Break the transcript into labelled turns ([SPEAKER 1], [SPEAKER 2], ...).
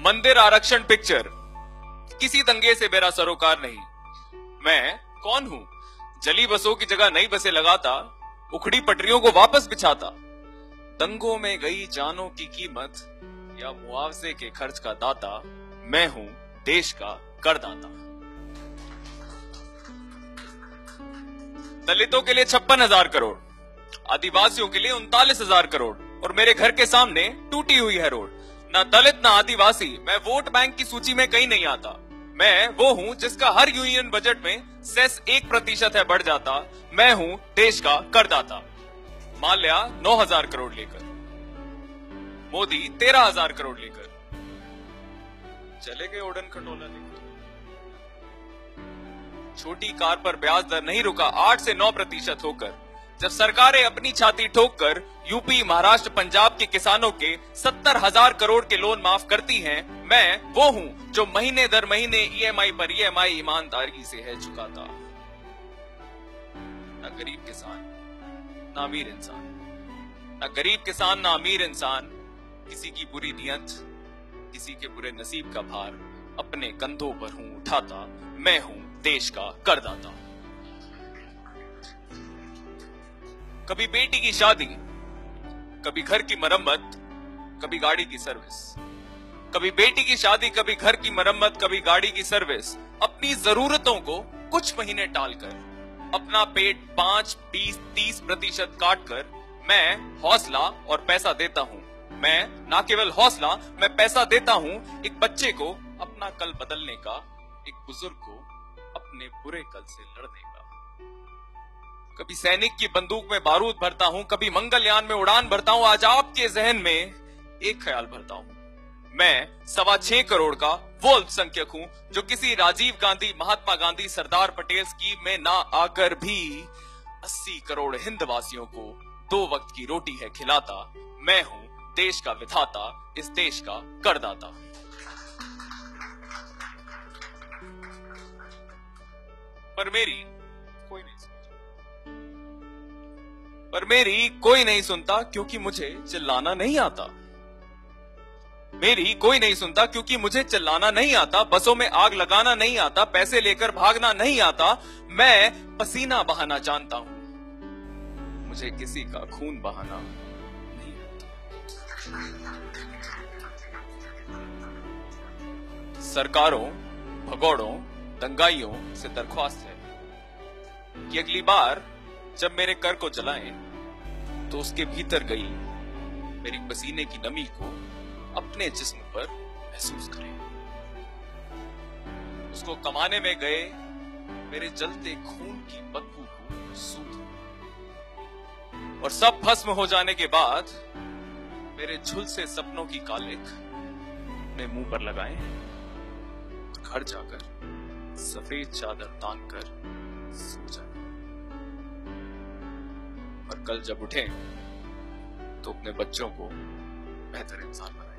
[SPEAKER 1] मंदिर आरक्षण पिक्चर, किसी दंगे से मेरा सरोकार नहीं। मैं कौन हूं? जली बसों की जगह नई बसें लगाता, उखड़ी पटरियों को वापस बिछाता। दंगों में गई जानों की कीमत या मुआवजे के खर्च का दाता। मैं हूं देश का करदाता। दलितों के लिए 56,000 करोड़, आदिवासियों के लिए 39,000 करोड़, और मेरे घर के सामने टूटी हुई है रोड। ना दलित ना आदिवासी, मैं वोट बैंक की सूची में कहीं नहीं आता। मैं वो हूं जिसका हर यूनियन बजट में सेस 1% है बढ़ जाता। मैं हूं देश का करदाता। माल्या 9,000 करोड़ लेकर, मोदी 13,000 करोड़ लेकर चले गए ओडन खटोला लेकर। छोटी कार पर ब्याज दर नहीं रुका 8 से 9% होकर। जब सरकारें अपनी छाती ठोककर यूपी, महाराष्ट्र, पंजाब के किसानों के 70,000 करोड़ के लोन माफ करती हैं, मैं वो हूं जो महीने दर महीने ईएमआई पर ईएमआई ईमानदारी से है चुकाता। न गरीब किसान न अमीर इंसान, न गरीब किसान न अमीर इंसान किसी की बुरी नियत, किसी के बुरे नसीब का भार अपने कंधों पर हूं उठाता। मैं हूं देश का करदाता। कभी बेटी की शादी, कभी घर की मरम्मत, कभी गाड़ी की सर्विस। कभी बेटी की शादी, कभी घर की मरम्मत, कभी गाड़ी की सर्विस। अपनी जरूरतों को कुछ महीने टालकर, अपना पेट 5, 20, 30% काटकर मैं हौसला और पैसा देता हूं। मैं ना केवल हौसला, मैं पैसा देता हूं एक बच्चे को अपना कल बदलने का, एक बुजुर्ग को अपने बुरे कल से लड़ने का। कभी सैनिक की बंदूक में बारूद भरता हूं, कभी मंगलयान में उड़ान भरता हूं। आज आपके जहन में एक ख्याल भरता हूं, मैं 6.25 करोड़ का वो अल्पसंख्यक हूं जो किसी राजीव गांधी, महात्मा गांधी, सरदार पटेल स्कीम में ना आकर भी 80 करोड़ हिंदवासियों को 2 वक्त की रोटी है खिलाता। मैं हूं देश का विधाता, इस देश का करदाता। पर मेरी कोई नहीं सुनता क्योंकि मुझे चिल्लाना नहीं आता। मेरी कोई नहीं सुनता क्योंकि मुझे चिल्लाना नहीं आता। बसों में आग लगाना नहीं आता, पैसे लेकर भागना नहीं आता। मैं पसीना बहाना जानता हूं, मुझे किसी का खून बहाना नहीं आता। सरकारों, भगोड़ों, दंगाइयों से दरख्वास्त है कि अगली बार जब मेरे कर को जलाएं तो उसके भीतर गई मेरी पसीने की नमी को अपने जिस्म पर महसूस करें। उसको कमाने में गए मेरे जलते खून की बदबू को सूंघें। और सब भस्म हो जाने के बाद मेरे झुलसे सपनों की कालिख अपने मुंह पर लगाएं। घर जाकर सफेद चादर तान कर सो जाएं। और कल जब उठें तो अपने बच्चों को बेहतर इंसान बनाएं।